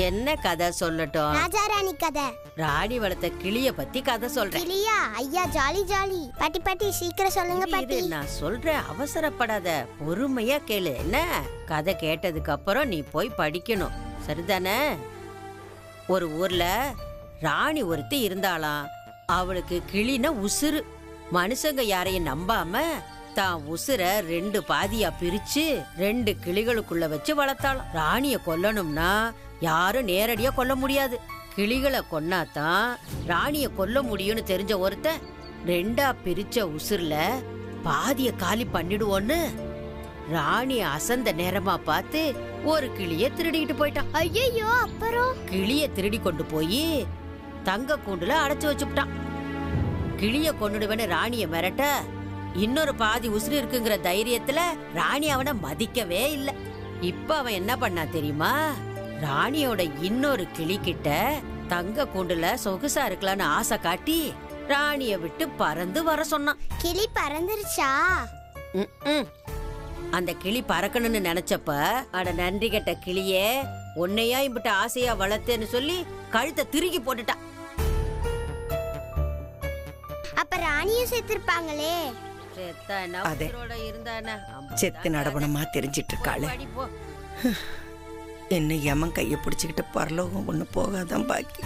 என்ன கதை சொல்லட்டும்? ராஜாராணி கதை. ராணி வளர்த்த கிளிய பத்தி கதை சொல்றேன். கிளியா? ஐயா ஜாலி ஜாலி. பாட்டி பாட்டி சீக்கிரம் சொல்லுங்க பாட்டி. நான் சொல்றேன், அவசரப்படாத, பொறுமையா கேளு. என்ன கதை கேட்டதுக்கு அப்புறம் நீ போய் படிக்கணும், சரிதானே? ஒரு ஊர்ல ராணி ஒருத்தி இருந்தாளாம். அவளுக்கு கிளின உசுறு. மனுஷங்க யாரையும் நம்பாம தான் உசுர 2 பாதியா பிரிச்சு 2 கிளிகளுக்குள்ள வச்சு வளர்த்தாளாம். ராணிய கொல்லணும்னா யாரும் நேரடியா கொல்ல முடியாது. கிளிகளை கொன்னாதான் ராணிய கொல்ல முடியும்னு தெரிஞ்ச ஒருத்தன் 2ஆ பிரிச்ச உசுர்ல பாதிய காலி பண்ணிடுவோன்னு ராணிய அசந்த நேரமா பார்த்து ஒரு கிளிய திருடிட்டு போயிட்டான். ஐயோ, அப்புறம் கிளிய திருடி கொண்டு போய் தங்க கூண்டுல அடைச்சு வச்சுட்டான். கிளிய கொன்னுடுவேன்னு ராணிய மிரட்ட இன்னொரு பாதி உசுறு இருக்குங்கிற தைரியத்துல ராணி அவனை மதிக்கவே இல்லை. இப்ப அவன் என்ன பண்ணா தெரியுமா? ராணியோட இன்னொரு கிளி கிட்ட தங்க கூண்டுல சொகுசா இருக்கலான்னு ஆசை காட்டி ராணிய விட்டு பறந்து வர சொன்னான். கிளி பறந்துருச்சா? அந்த கிளி பறக்கணும்னு நினைச்சப்ப, அட நன்றி கெட்ட கிளியே, உன்னையா இம்பிட்ட ஆசையா வளர்த்தேன்னு சொல்லி கழுத்தை திருகி போட்டுட்டான். அப்ப ராணியும் செத்துருப்பாங்களே. செத்து நடவனமா தெரிஞ்சிட்டு இருக்காளே. என்ன யமன் கைய பிடிச்சுக்கிட்டு பரலோகம் ஒண்ணு போகாதான் பாக்கி.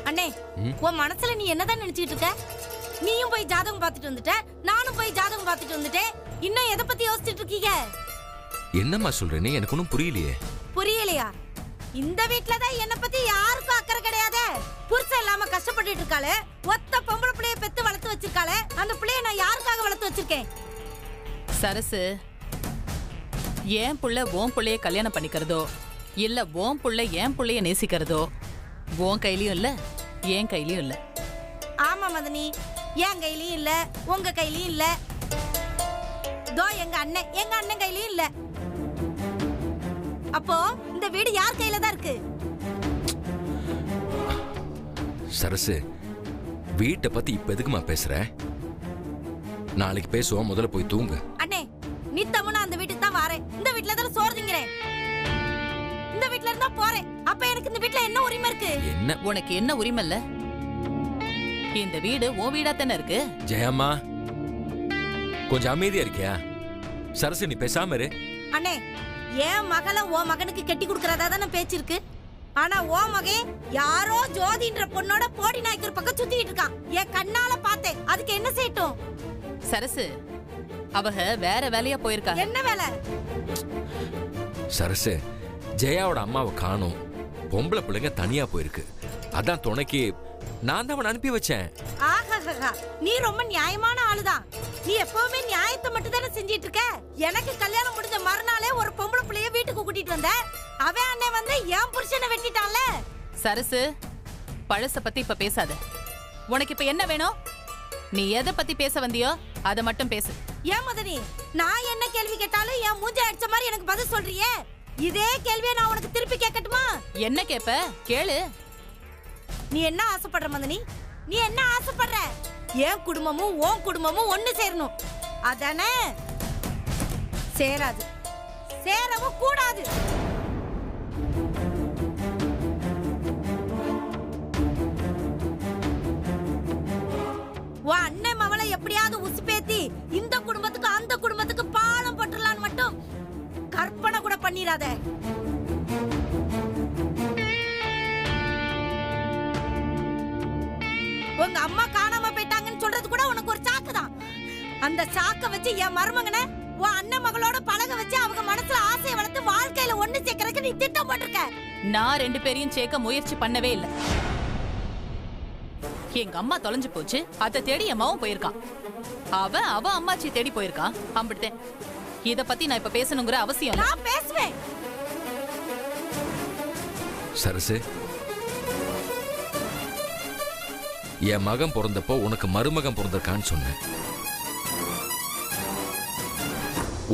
அண்ணே, உன் மனசுல நீ என்னதான் நினைச்சிட்டு இருக்க? நீயும் போய் ஜாதகம் பார்த்துட்டு வந்துட்ட, நானும் போய் ஜாதகம் பார்த்துட்டு வந்துட்டேன். இன்னும் எதை பத்தி யோசிச்சுட்டு இருக்கீங்க? என்னம்மா சொல்றேன்னு எனக்கு ஒன்னும் புரியலையே. புரியலையா? இந்த வீட்டுலதான் என்ன பத்தி யாருக்கும் அக்கறை கிடையாது. புருஷன் இல்லாம கஷ்டப்பட்டு இருக்காளே, ஒத்த பொம்பளை பிள்ளைய பெத்து வளர்த்து வச்சிருக்காளே, அந்த பிள்ளைய நான் யாருக்காக வளர்த்து வச்சிருக்கேன்? சரசு, ஏன் புள்ள ஓன் புள்ளைய கல்யாணம் பண்ணிக்கிறதோ இல்ல ஓன் புள்ள ஏன் புள்ளைய நேசிக்கிறதோ உன் கையிலயும் இல்ல, என் கையிலயும் இல்ல. ஆமா மதனி, என் கையிலயும் இல்ல, உங்க கையிலயும் இல்ல. தோ எங்க அண்ணன் கையிலயும் இல்ல. அப்போ இந்த வீடு யார் கையில தான் இருக்கு? சரசு, வீட்டை பத்தி இப்ப எதுக்குமா பேசுற? நாளைக்கு பேசுவோம், முதல்ல போய் தூங்கு. அண்ணே, நித்தமும் நான் அந்த வீட்டுக்கு தான் வரேன். இந்த வீட்டுல தான் சோறு திங்கிறேன். இந்த வீட்டுல இருந்தா போறேன். அப்ப எனக்கு இந்த வீட்டுல என்ன உரிமை இருக்கு? என்ன உனக்கு என்ன உரிமை இல்ல? இந்த வீடு உன் வீடா தானே இருக்கு. ஜெயம்மா, கொஞ்சம் அமைதியா இருக்கியா? சரசு, நீ பேசாம இரு. அண்ணே, என் மகளை ஓ மகனுக்கு கட்டி கொடுக்கறதா தானே பேச்சு இருக்கு. ஆனா ஓ மகன் யாரோ ஜோதின்ற பொண்ணோட போடி நாய்க்கிற பக்கம் சுத்திட்டு இருக்கான். என் கண்ணால பார்த்தேன். அதுக்கு என்ன செய்யட்டும்? சரசு, அவங்க வேற வேலையா போயிருக்காங்க. என்ன வேலை? சரசு, ஜெயாவோட அம்மாவை காணோம். பொம்பளை பிள்ளைங்க தனியா போயிருக்கு. அதான் துணைக்கு நான் தான் அவனை அனுப்பி வச்சேன். ஆஹா, நீ ரொம்ப நியாயமான ஆளுதான். நீ எப்பவுமே நியாயத்தை மட்டும் தானே செஞ்சிட்டு இருக்க. எனக்கு கல்யாணம் முடிஞ்ச மறுநாளே ஒரு பொம்பளை பிள்ளைய வீட்டுக்கு கூட்டிட்டு வந்த. அவன் அண்ணன் வந்து என் புருஷனை வெட்டிட்டான்ல. சரசு, பழச பத்தி இப்ப பேசாத. உனக்கு இப்ப என்ன வேணும்? நீ எதை பத்தி பேச வந்தியோ அதை மட்டும் பேசு. ஏன் மதனி, நான் என்ன கேள்வி கேட்டாலும் என் மூஞ்ச அடிச்ச மாதிரி எனக்கு பதில் சொல்றியே. இதே கேள்வியை நான் உனக்கு திருப்பி கேட்கட்டுமா? என்ன கேப்ப? கேளு. நீ என்ன ஆசைப்படுற மதனி? நீ என்ன ஆசைப்படுற? என் குடும்பமும் உன் குடும்பமும் ஒண்ணு சேரணும், அதானே? சேராது, சேரவும் கூடாது. உன் அண்ணன் மவளை எப்படியாவது உசுப்பேத்தி இந்த குடும்பத்துக்கு அந்த குடும்பத்துக்கு பாலம் போட்டுடலான்னு மட்டும் கற்பனை கூட பண்ணிராத. உங்க அம்மா காணாம போயிட்டாங்கன்னு சொல்றது கூட உனக்கு ஒரு சாக்கு தான். அந்த சாக்க வச்சு என் மருமகனை உன் அண்ணன் மகளோட பழக வச்சு அவங்க மனசுல ஆசையை வளர்த்து வாழ்க்கையில ஒண்ணு சேர்க்கறதுக்கு நீ திட்டம் போட்டிருக்க. நான் 2 பேரையும் சேர்க்க முயற்சி பண்ணவே இல்லை. எங்க அம்மா தொலைஞ்சு போச்சு, அதை தேடி என் மாவும் போயிருக்கான். அவ அம்மாச்சி தேடி போயிருக்கான். அம்பிடுத்தேன். இத பத்தி நான் இப்ப பேசணுங்கிற அவசியம் இல்ல. நான் பேசுவேன். சரசு, என் மகன் பிறந்தப்போ உனக்கு மருமகன் பிறந்திருக்கான்னு சொன்னேன்.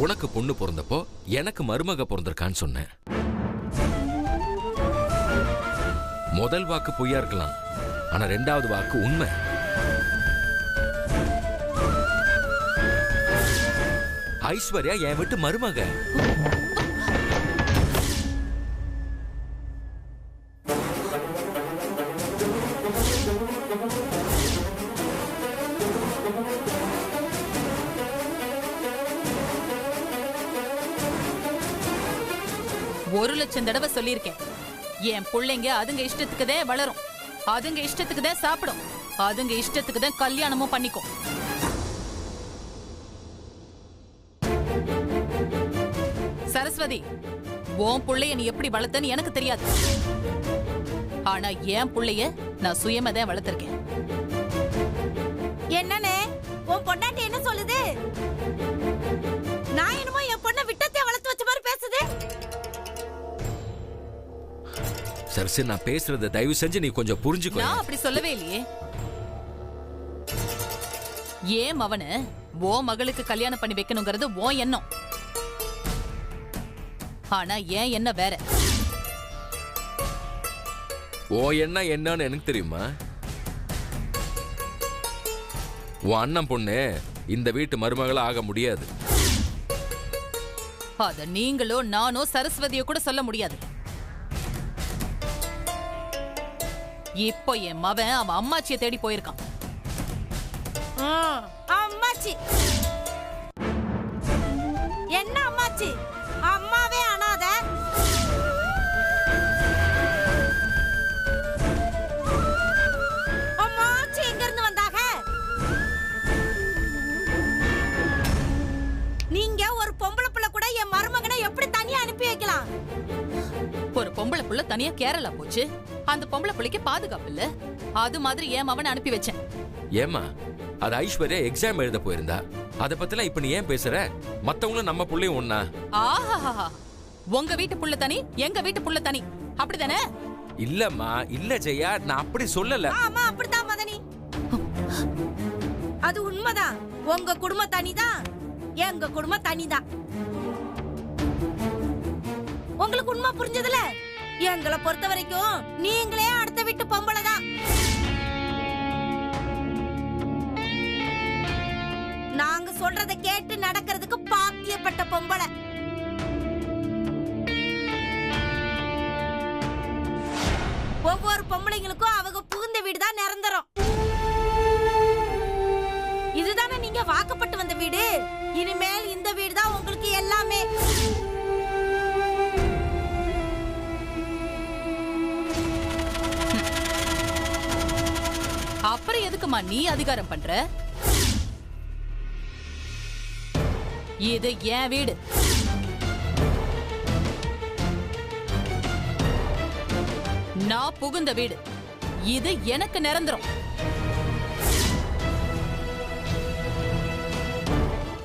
உனக்கு பொண்ணு பிறந்தப்போ எனக்கு மருமக பிறந்திருக்கான்னு சொன்னேன். முதல் வாக்கு பொய்யா இருக்கலாம், ஆனா ரெண்டாவது வாக்கு உண்மை. ஐஸ்வர்யா என் வீட்டு மருமக. ஒரு லட்சம் தடவை சொல்லியிருக்கேன், என் பிள்ளைங்க அதுங்க இஷ்டத்துக்குதே வளரும், அதுங்க இஷ்டத்துக்குதே சாப்பிடும், அதுங்க இஷ்டத்துக்குதான் கல்யாணமும் பண்ணிக்கும். சரஸ்வதி, உன் புள்ளைய நீ எப்படி வளர்த்தன்னு எனக்கு தெரியாது. ஆனா என் புள்ளைய நான் சுயமாதான் வளர்த்திருக்கேன். என்னன்னு உன் பொண்டாட்டி என்ன சொல்லுது? நான் என்னமோ என் பொண்ணை விட்டத்தை வளர்த்து வச்ச மாதிரி பேசுது. சரசு, நான் பேசுறத தயவு செஞ்சு நீ கொஞ்சம் புரிஞ்சுக்கோ. நான் அப்படி சொல்லவே இல்லையே. ஏன் அவன ஓ மகளுக்கு கல்யாணம் பண்ணி வைக்கணுங்கிறது ஓ எண்ணம். ஆனா ஏன் என்ன வேற. ஓ என்ன என்னன்னு எனக்கு தெரியுமா? உன் அண்ணன் பொண்ணு இந்த வீட்டு மருமகளா ஆக முடியாது. அத நீங்களோ நானோ சரஸ்வதியோ கூட சொல்ல முடியாது. இப்போ என் மவன் அவன் அம்மாச்சியை தேடி போயிருக்கான். அம்மாச்சி என்ன அம்மாச்சி? அம்மாவே அனாத. அம்மாச்சி எங்க இருந்து வந்தாங்க? நீங்க ஒரு பொம்பளை புள்ள கூட என் மருமகனை எப்படி தனியா அனுப்பி வைக்கலாம்? ஒரு பொம்பளை புள்ள தனியா கேரளா போச்சு, அந்த பொம்பளை புள்ளைக்கு பாதுகாப்பு இல்ல. அது மாதிரி என் மவனை அனுப்பி வச்சேன். ஏமா, அது ஐஸ்வர்யா எக்ஸாம் எழுத போயிருந்தா. அத பத்திலாம் இப்ப நீ ஏன் பேசுற? மத்தவங்களும் நம்ம புள்ளையும் ஒண்ணா? ஆஹா, உங்க வீட்டு புள்ள தனி, எங்க வீட்டு புள்ள தனி, அப்படிதானே? இல்லம்மா, இல்ல ஜெயா, நான் அப்படி சொல்லல. ஆமா, அப்படிதான் மதனி. அது உண்மைதான். உங்க குடும்பம் தனிதான், எங்க குடும்பம் தனிதான். உங்களுக்கு உண்மை புரிஞ்சதுல? எங்களை பொறுத்த வரைக்கும் நீங்களே அடுத்த வீட்டு பொம்பளை தான். நாங்க சொல்றத கேட்டு நடக்கிறதுக்கு பாக்கியப்பட்ட பொம்பளை. ஒவ்வொரு பொம்பளைங்களுக்கும் அவங்க புகுந்த வீடு தான் நிரந்தரம். இதுதானே நீங்க வாக்கப்பட்டு வந்த வீடு. இனிமேல் இந்த வீடு தான் உங்களுக்கு எல்லாமே. அப்புறம் எதுக்குமா நீ அதிகாரம் பண்ற? இது என் வீடு. நான் புகுந்த வீடு. இது எனக்கு நிரந்தரம்.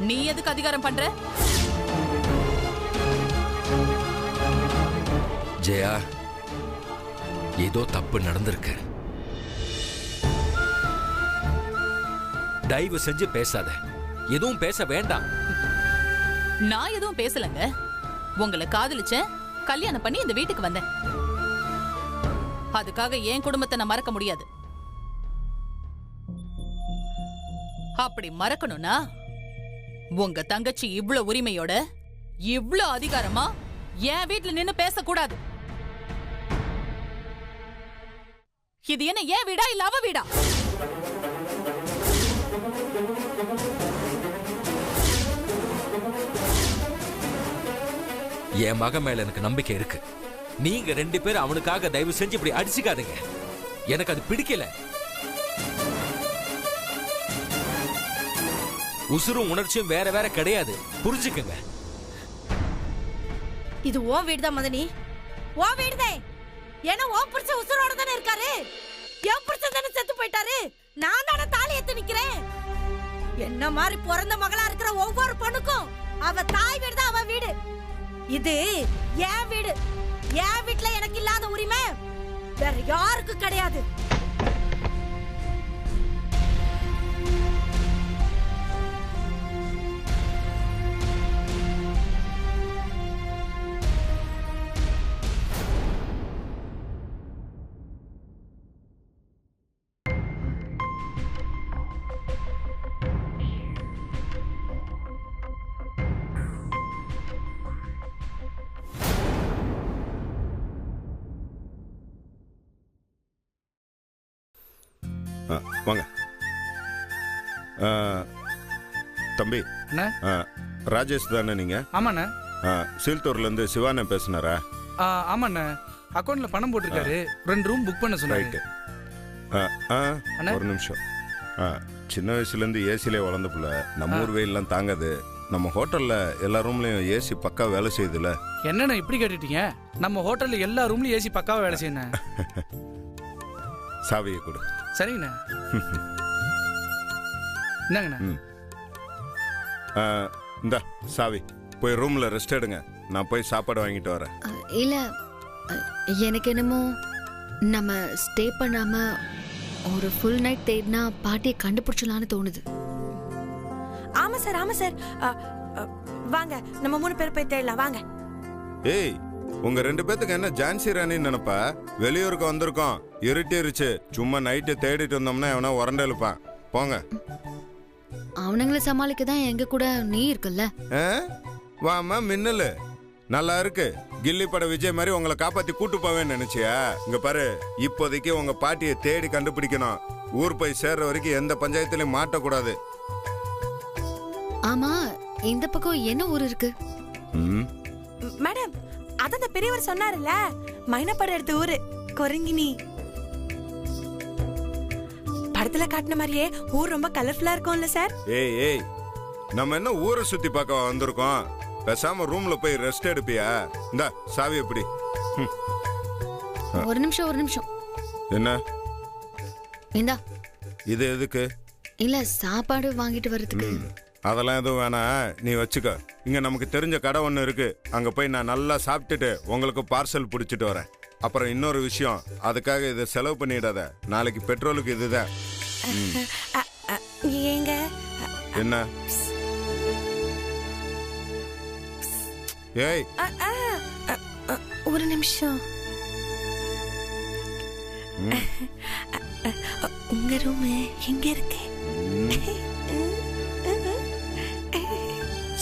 நீ எதுக்கு அதிகாரம் பண்ற? ஜெயா, ஏதோ தப்பு நடந்திருக்கு. தயவு செஞ்சு பேசாத. எதுவும் பேச வேண்டாம். நான் எதுவும் பேசலங்க. உங்களை காதலிச்சேன், கல்யாணம் பண்ணி இந்த வீட்டுக்கு வந்தேன். அதுக்காக என் குடும்பத்தை நான் மறக்க முடியாது. அப்படி மறக்கணும்னா உங்க தங்கச்சி இவ்ளோ உரிமையோட, இவ்ளோ அதிகாரமா என் வீட்டுல நின்னு பேசக்கூடாது. இது என்ன ஏன் வீடா இல்ல அவ வீடா? என் மகன் மேல எனக்கு நம்பிக்கை இருக்கு. நீங்க ரெண்டு பேரும் அவனுக்காக தயவு செஞ்சு இப்படி அடிச்சுக்காதீங்க. எனக்கு அது பிடிக்கல. உசுரும் உணர்ச்சியும் வேற வேற கிடையாது, புரிஞ்சுக்குங்க. இது ஓ வீடுதான் மதனி, ஓ வீடுதான். ஏன்னா ஓ புருஷன் உசுரோட தானே இருக்காரு. என் புருஷன் தானே செத்து போயிட்டாரு. நான் தானே தாலி ஏத்து நிக்கிறேன். என்ன மாதிரி பிறந்த மகளா இருக்கிற ஒவ்வொரு பொண்ணுக்கும் அவ தாய் வீடு தான் அவ வீடு. இது என் வீடு. என் வீட்டுல எனக்கு இல்லாத உரிமை வேற யாருக்கும் கிடையாது. வாங்க. தம்பி அண்ணா. ராஜேஷ் தானே நீங்க? ஆமாண்ணே. சீல்தூர்லேருந்து சிவானே பேசுனாரா? ஆமாண்ணே. அக்கௌண்ட்ல பணம் போட்டிருக்காரு. 2 ரூம் புக் பண்ண சொன்னாரு. ஒரு நிமிஷம். சின்ன வயசுலேருந்து ஏசிலே வளர்ந்த பிள்ளை. நம்ம ஊர் வெயிலாம் தாங்காது. நம்ம ஹோட்டலில் எல்லா ரூம்லையும் ஏசி பக்கா வேலை செய்யுதுல்ல. என்னண்ணா இப்படி கேட்டுட்டீங்க? நம்ம ஹோட்டல்ல எல்லா ரூம்லயும் ஏசி பக்காவா வேலை செய்யணும். சாவியை கொடு. சரிங்கண்ணா. என்னங்கண்ணா? இந்த சாவி போய் ரூம்ல ரெஸ்ட் எடுங்க. நான் போய் சாப்பாடு வாங்கிட்டு வரேன். இல்ல எனக்கு என்னமோ நம்ம ஸ்டே பண்ணாம ஒரு ஃபுல் நைட் தேடினா பாட்டியை கண்டுபிடிச்சலான்னு தோணுது. ஆமா சார். வாங்க நம்ம 3 பேர் போய் தேடலாம் வாங்க. ஏய், உங்க 2 பேத்துக்கு என்ன ஜான்சி ராணின்னு நினைப்பா? வெளியூருக்கு வந்திருக்கோம், இருட்டிருச்சு. சும்மா நைட்டு தேடிட்டு வந்தோம்னா எவனா உரண்ட எழுப்பான். போங்க. அவனுங்களை சமாளிக்க தான் எங்க கூட நீ இருக்குல்ல. வாமா மின்னலு, நல்லா இருக்கு. கில்லி பட விஜய் மாதிரி உங்களை காப்பாத்தி கூட்டு போவேன்னு நினைச்சியா? இங்க பாரு, இப்போதைக்கு உங்க பாட்டியை தேடி கண்டுபிடிக்கணும். ஊர் போய் சேர்ற வரைக்கும் எந்த பஞ்சாயத்துலயும் மாட்டக்கூடாது. ஆமா, இந்த பக்கம் என்ன ஊர் இருக்கு? மேடம், அத அந்த பெரியவர் சொன்னாருல்ல, மைனப்பட எடுத்த ஊரு கொரங்கினி. படத்துல காட்டின மாதிரியே ஊர் ரொம்ப கலர்ஃபுல்லா இருக்கும்ல சார்? ஏய், நம்ம என்ன ஊரை சுத்தி பார்க்க வந்திருக்கோம்? பேசாம ரூம்ல போய் ரெஸ்ட் எடுப்பியா? இந்த சாவி எப்படி? ஒரு நிமிஷம். என்ன இந்தா. இது எதுக்கு? இல்ல சாப்பாடு வாங்கிட்டு வர்றதுக்கு. அதெல்லாம் எதுவும் வேணாம், நீ வச்சுக்க. இங்க நமக்கு தெரிஞ்ச கடை ஒன்று இருக்கு. அங்க போய் நான் நல்லா சாப்பிட்டுட்டு உங்களுக்கு பார்சல் பிடிச்சிட்டு வரேன். அப்புறம் இன்னொரு விஷயம், அதுக்காக இதை செலவு பண்ணிடாத. நாளைக்கு பெட்ரோலுக்கு இதுதான். என்ன? ஏய், ஒரு நிமிஷம். உங்க ரூம் எங்க இருக்கு?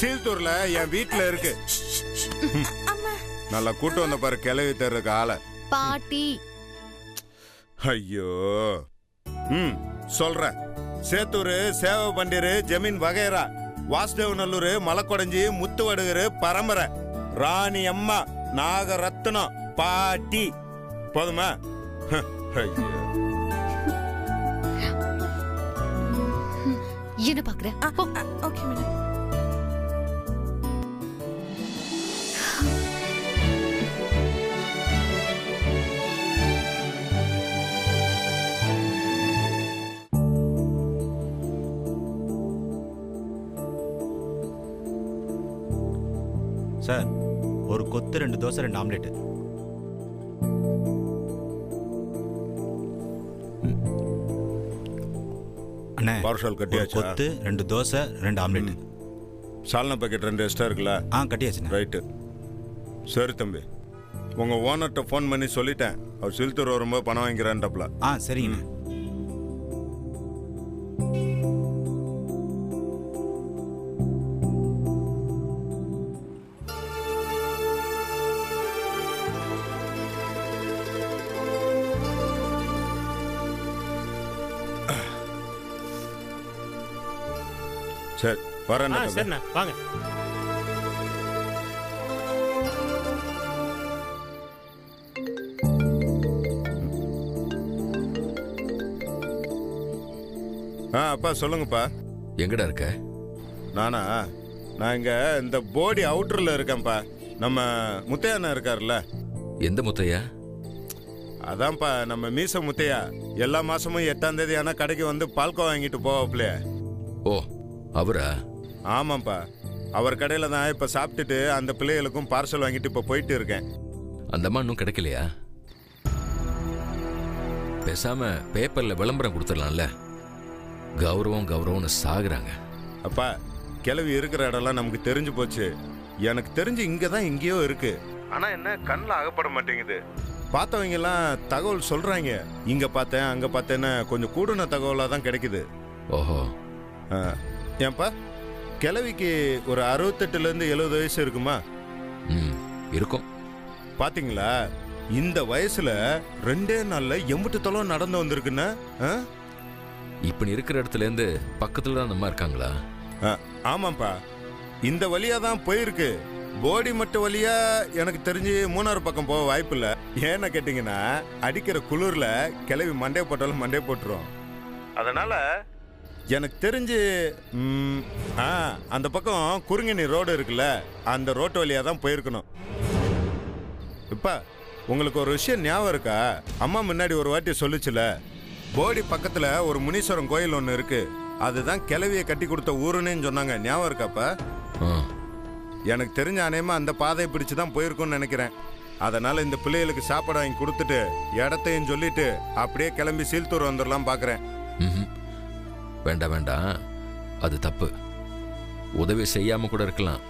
சீல்தூர்ல என் வீட்டுல இருக்கு. நல்லா கூட்டு வந்த பாரு கிளவி தர்றதுக்கு ஆளை. பாட்டி. ஐயோ. சொல்றேன். சேத்தூர், சேவ பண்டீரு, ஜமீன் வகைரா, வாசுதேவ நல்லூர், மலக்கொடைஞ்சி, முத்துவடுகரு பரம்பரை, ராணி அம்மா, நாகரத்னம், பாட்டி. போதுமா? ஐயோ. என்ன பாக்குற? Okay madam. சார், ஒரு கொத்து 2 தோசை 2 ஆம்லெட். அண்ணே, பார்சல் கட்டியாச்சா? கொத்து 2 தோசை 2 ஆம்லெட். சால்னா பாக்கெட் 2 எக்ஸ்ட்ரா இருக்குல்ல? கட்டியாச்சுண்ணே. ரைட்டு. சரி தம்பி, உங்க ஓனர்கிட்ட ஃபோன் பண்ணி சொல்லிட்டேன். அவர் சில்தூர் வரும்போது பணம் வாங்கிக்கிறான்டப்ல. சரிங்கண்ணே. சரி, வரேன். சரிண்ணா, வாங்க. அப்பா சொல்லுங்கப்பா. எங்கடா இருக்க? நான் இங்க இந்த போடி அவுட்டர்ல இருக்கேன்ப்பா. நம்ம முத்தையா இருக்காருல்ல? எந்த முத்தையா? அதான்ப்பா நம்ம மீச முத்தையா. எல்லா மாசமும் 8ஆம் தேதி ஆனா கடைக்கு வந்து பால்கோ வாங்கிட்டு போவாப்லையே. ஓ, அவரா? ஆமாப்பா, அவர் கடையில தான் இப்ப சாப்பிட்டுட்டு அந்த பிள்ளைகளுக்கும் பார்சல் வாங்கிட்டு இப்ப போயிட்டு இருக்கேன். அந்த அம்மா இன்னும் கிடைக்கலையா? பேசாம பேப்பர்ல விளம்பரம் கொடுத்துடலாம்ல. கௌரவம்னு சாகுறாங்க. அப்பா, கிளவி இருக்கிற இடம்லாம் நமக்கு தெரிஞ்சு போச்சு. எனக்கு தெரிஞ்சு இங்கதான் எங்கேயோ இருக்கு. ஆனா என்ன கண்ணில் அகப்பட மாட்டேங்குது. பார்த்தவங்க எல்லாம் தகவல் சொல்றாங்க. இங்க பார்த்தேன் அங்க பார்த்தேன்னு கொஞ்சம் கூடுன தகவலா தான் கிடைக்குது. ஓஹோ. ஏன்பா, கிளவிக்கு ஒரு 68 இருந்து 70 வயசு இருக்குமா? இருக்கும். பாத்தீங்களா, இந்த வயசுல 2 நாள்ல 80 தொலை நடந்து வந்திருக்குன்னா இப்ப நீ இருக்கிற இடத்துல இருந்து பக்கத்துல தான் நம்ம இருக்காங்களா? ஆமாப்பா, இந்த வழியா தான் போயிருக்கு. போடி மட்ட வழியா எனக்கு தெரிஞ்சு மூணாறு பக்கம் போக வாய்ப்பு இல்லை. ஏன்னு கேட்டீங்கன்னா அடிக்கிற குளிர்ல கிளவி மண்டே போட்டாலும் மண்டே போட்டுரும். அதனால எனக்கு தெரிஞ்சு அந்த பக்கம் குறுங்கினி ரோடு இருக்குல்ல, அந்த ரோட்டு வழியா தான் போயிருக்கணும். இப்ப உங்களுக்கு ஒரு விஷயம் ஞாபகம் இருக்கா? அம்மா முன்னாடி ஒரு வாட்டி சொல்லுச்சுல, போடி பக்கத்துல ஒரு முனீஸ்வரன் கோயில் ஒன்று இருக்கு, அதுதான் கிளவியை கட்டி கொடுத்த ஊருன்னு சொன்னாங்க. ஞாபகம் இருக்காப்பா? எனக்கு தெரிஞ்ச அநேகமா அந்த பாதையை பிடிச்சு தான் போயிருக்கும்னு நினைக்கிறேன். அதனால இந்த பிள்ளைகளுக்கு சாப்பாடு வாங்கி கொடுத்துட்டு இடத்தையும் சொல்லிட்டு அப்படியே கிளம்பி சீல்தூர் வந்துடலாம் பாக்குறேன். வேண்டாம் வேண்டாம், அது தப்பு. உதவி செய்யாம கூட இருக்கலாம்.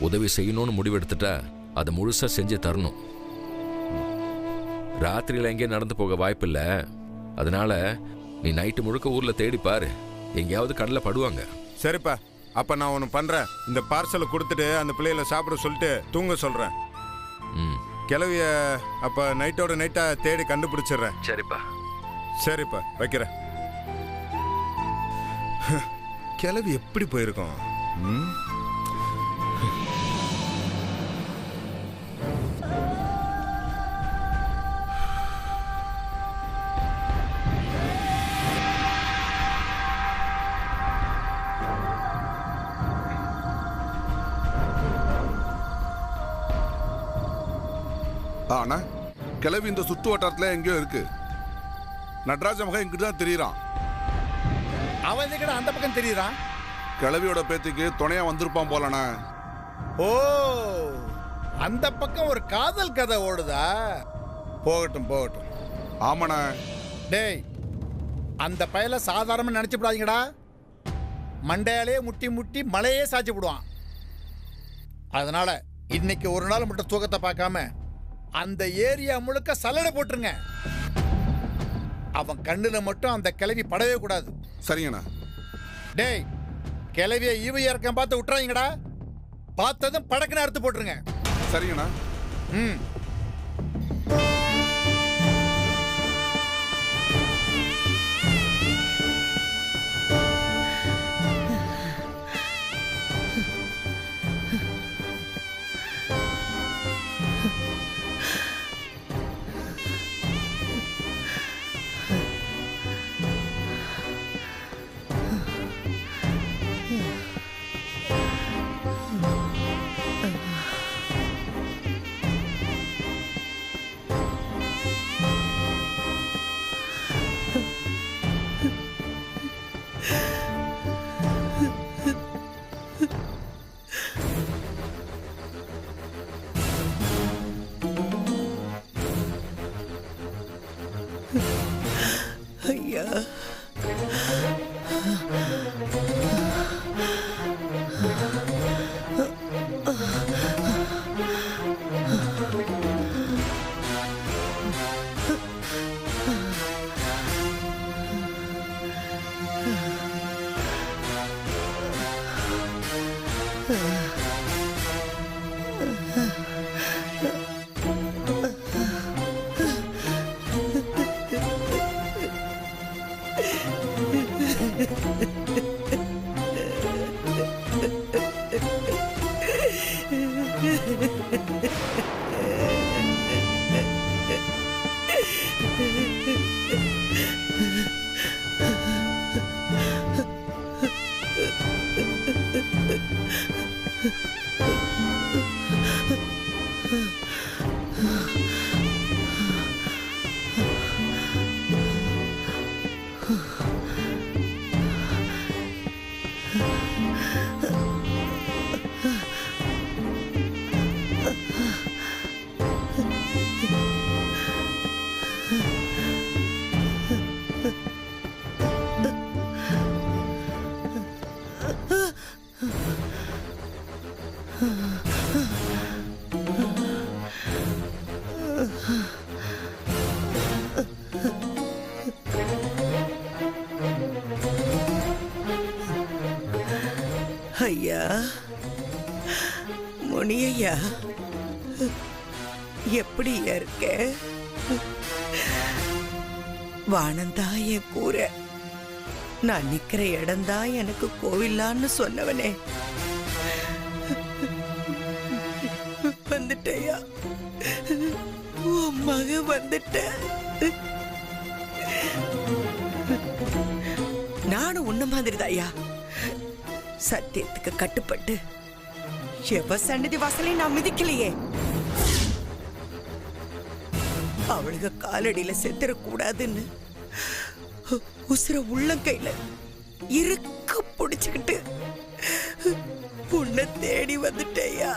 உதவி செய்யணும்னு முடிவெடுத்துட்டா அதை முழுசா செஞ்சு தரணும். ராத்திரியில எங்கேயும் நடந்து போக வாய்ப்பு இல்லை. அதனால நீ நைட்டு முழுக்க ஊர்ல தேடி பாரு, எங்கேயாவது கடலை படுவாங்க. சரிப்பா, அப்ப நான் ஒன்று பண்றேன். இந்த பார்சலை கொடுத்துட்டு அந்த பிள்ளைகளை சாப்பிட சொல்லிட்டு தூங்க சொல்றேன். கிளவிய அப்ப நைட்டோட நைட்டா தேடி கண்டுபிடிச்சிடுறேன். சரிப்பா. சரிப்பா, வைக்கிறேன். கிளவி எப்படி போயிருக்கோம்? ஆனா கிளவி இந்த சுற்று வட்டாரத்துல எங்கேயோ இருக்கு. நடராஜ மகன் இங்கிட்டு தான் தெரியுறான். அவன் அந்த பக்கம் தெரியுறான். கிளவியோட பேத்திக்கு துணையா வந்திருப்பான் போலண்ணா. ஓ, அந்த பக்கம் ஒரு காதல் கதை ஓடுதா? போகட்டும் போகட்டும். ஆமாண்ணா. டேய், அந்த பயல சாதாரணமா நினைச்சு விடாதீங்கடா. மண்டையாலே முட்டி முட்டி மலையே சாய்ச்சி விடுவான். அதனால இன்னைக்கு ஒரு நாள் மட்டும் தூக்கத்தை பார்க்காம அந்த ஏரியா முழுக்க சல்லடை போட்டுருங்க. அவன் கண்ணுல மட்டும் அந்த கிளவி படவே கூடாது. சரிங்கண்ணா. டேய், கிளவிய ஈவு இறக்கம் பார்த்து விட்டுறாங்கடா. பார்த்ததும் படக்குன்னு அறுத்து போட்டுருங்க. சரிங்கண்ணா. ஐயா, ஐயா, முனியையா, எப்படி இருக்க? வானந்தா என் கூரை, நான் நிக்கிற இடம்தான் எனக்கு கோவில்லான்னு சொன்னவனே வந்துட்டேயா, உன் மக வந்துட்ட. நானும் உன்ன மாதிரிதாயா, சத்தியத்துக்கு கட்டுப்பட்டு எவ சன்னதி வாசலையும் நான் மிதிக்கலையே. அவளுக்கு காலடியில செத்துறக்கூடாதுன்னு உசுர உள்ளங்கையில இருக்க பிடிச்சுக்கிட்டு உன்னை தேடி வந்துட்டேயா.